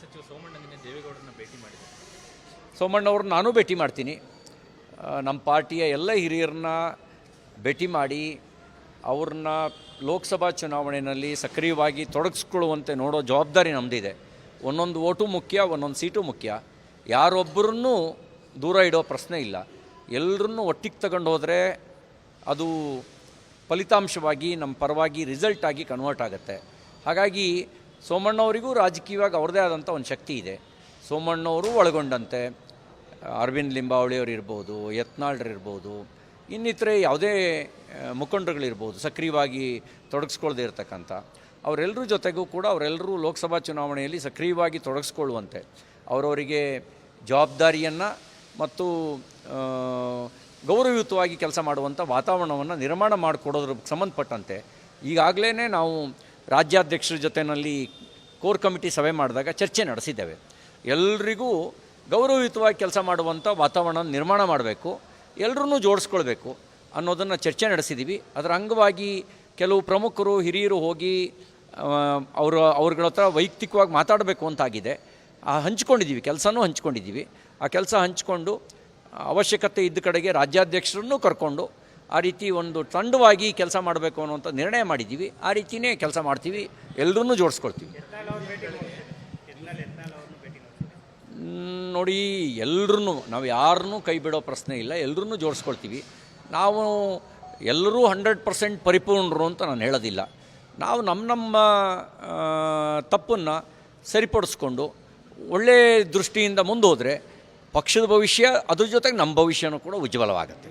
ಸಚಿವ ಸೋಮಣ್ಣ ನಿನ್ನೆ ದೇವೇಗೌಡರನ್ನ ಭೇಟಿ ಮಾಡಿದ್ದಾರೆ. ಸೋಮಣ್ಣವ್ರನ್ನ ನಾನು ಭೇಟಿ ಮಾಡ್ತೀನಿ. ನಮ್ಮ ಪಾರ್ಟಿಯ ಎಲ್ಲ ಹಿರಿಯರನ್ನ ಭೇಟಿ ಮಾಡಿ ಅವ್ರನ್ನ ಲೋಕಸಭಾ ಚುನಾವಣೆಯಲ್ಲಿ ಸಕ್ರಿಯವಾಗಿ ತೊಡಗಿಸ್ಕೊಳ್ಳುವಂತೆ ನೋಡೋ ಜವಾಬ್ದಾರಿ ನಮ್ಮದಿದೆ. ಒಂದೊಂದು ಓಟು ಮುಖ್ಯ, ಒಂದೊಂದು ಸೀಟು ಮುಖ್ಯ. ಯಾರೊಬ್ಬರನ್ನೂ ದೂರ ಇಡೋ ಪ್ರಶ್ನೆ ಇಲ್ಲ. ಎಲ್ಲರನ್ನೂ ಒಟ್ಟಿಗೆ ತಗೊಂಡು ಹೋದರೆ ಅದು ಫಲಿತಾಂಶವಾಗಿ ನಮ್ಮ ಪರವಾಗಿ ರಿಸಲ್ಟ್ ಆಗಿ ಕನ್ವರ್ಟ್ ಆಗುತ್ತೆ. ಹಾಗಾಗಿ ಸೋಮಣ್ಣವರಿಗೂ ರಾಜಕೀಯವಾಗಿ ಅವ್ರದ್ದೇ ಆದಂಥ ಒಂದು ಶಕ್ತಿ ಇದೆ. ಸೋಮಣ್ಣವರು ಒಳಗೊಂಡಂತೆ ಅರವಿಂದ್ ಲಿಂಬಾವಳಿಯವರು ಇರ್ಬೋದು, ಯತ್ನಾಳ್ರಿರ್ಬೋದು, ಇನ್ನಿತರೆ ಯಾವುದೇ ಮುಖಂಡರುಗಳಿರ್ಬೋದು ಸಕ್ರಿಯವಾಗಿ ತೊಡಗಿಸ್ಕೊಳ್ದೇ ಇರತಕ್ಕಂಥ ಅವರೆಲ್ಲರ ಜೊತೆಗೂ ಕೂಡ ಅವರೆಲ್ಲರೂ ಲೋಕಸಭಾ ಚುನಾವಣೆಯಲ್ಲಿ ಸಕ್ರಿಯವಾಗಿ ತೊಡಗಿಸ್ಕೊಳ್ಳುವಂತೆ ಅವರವರಿಗೆ ಜವಾಬ್ದಾರಿಯನ್ನು ಮತ್ತು ಗೌರವಯುತವಾಗಿ ಕೆಲಸ ಮಾಡುವಂಥ ವಾತಾವರಣವನ್ನು ನಿರ್ಮಾಣ ಮಾಡಿಕೊಡೋದ್ರ ಸಂಬಂಧಪಟ್ಟಂತೆ ಈಗಾಗಲೇ ನಾವು ರಾಜ್ಯಾಧ್ಯಕ್ಷರ ಜೊತೆಯಲ್ಲಿ ಕೋರ್ ಕಮಿಟಿ ಸಭೆ ಮಾಡಿದಾಗ ಚರ್ಚೆ ನಡೆಸಿದ್ದೇವೆ. ಎಲ್ರಿಗೂ ಗೌರವಯುತವಾಗಿ ಕೆಲಸ ಮಾಡುವಂಥ ವಾತಾವರಣ ನಿರ್ಮಾಣ ಮಾಡಬೇಕು, ಎಲ್ಲರೂ ಜೋಡಿಸ್ಕೊಳ್ಬೇಕು ಅನ್ನೋದನ್ನು ಚರ್ಚೆ ನಡೆಸಿದ್ದೀವಿ. ಅದರ ಅಂಗವಾಗಿ ಕೆಲವು ಪ್ರಮುಖರು ಹಿರಿಯರು ಹೋಗಿ ಅವ್ರಗಳ ಹತ್ರ ವೈಯಕ್ತಿಕವಾಗಿ ಮಾತಾಡಬೇಕು ಅಂತಾಗಿದೆ. ಹಂಚ್ಕೊಂಡಿದ್ದೀವಿ, ಕೆಲಸನೂ ಹಂಚ್ಕೊಂಡಿದ್ದೀವಿ. ಆ ಕೆಲಸ ಹಂಚ್ಕೊಂಡು ಅವಶ್ಯಕತೆ ಇದ್ದ ಕಡೆಗೆ ರಾಜ್ಯಾಧ್ಯಕ್ಷರನ್ನು ಕರ್ಕೊಂಡು ಆ ರೀತಿ ಒಂದು ತಂಡವಾಗಿ ಕೆಲಸ ಮಾಡಬೇಕು ಅನ್ನುವಂಥ ನಿರ್ಣಯ ಮಾಡಿದ್ದೀವಿ. ಆ ರೀತಿಯೇ ಕೆಲಸ ಮಾಡ್ತೀವಿ, ಎಲ್ಲರನ್ನೂ ಜೋಡಿಸ್ಕೊಳ್ತೀವಿ. ನೋಡಿ, ಎಲ್ಲರೂ ನಾವು ಯಾರನ್ನೂ ಕೈ ಬಿಡೋ ಪ್ರಶ್ನೆ ಇಲ್ಲ, ಎಲ್ಲರನ್ನೂ ಜೋಡಿಸ್ಕೊಳ್ತೀವಿ. ನಾವು ಎಲ್ಲರೂ 100% ಪರಿಪೂರ್ಣರು ಅಂತ ನಾನು ಹೇಳೋದಿಲ್ಲ. ನಾವು ನಮ್ಮ ತಪ್ಪನ್ನು ಸರಿಪಡಿಸ್ಕೊಂಡು ಒಳ್ಳೆಯ ದೃಷ್ಟಿಯಿಂದ ಮುಂದೋದರೆ ಪಕ್ಷದ ಭವಿಷ್ಯ, ಅದ್ರ ಜೊತೆಗೆ ನಮ್ಮ ಭವಿಷ್ಯನೂ ಕೂಡ ಉಜ್ವಲವಾಗುತ್ತೆ.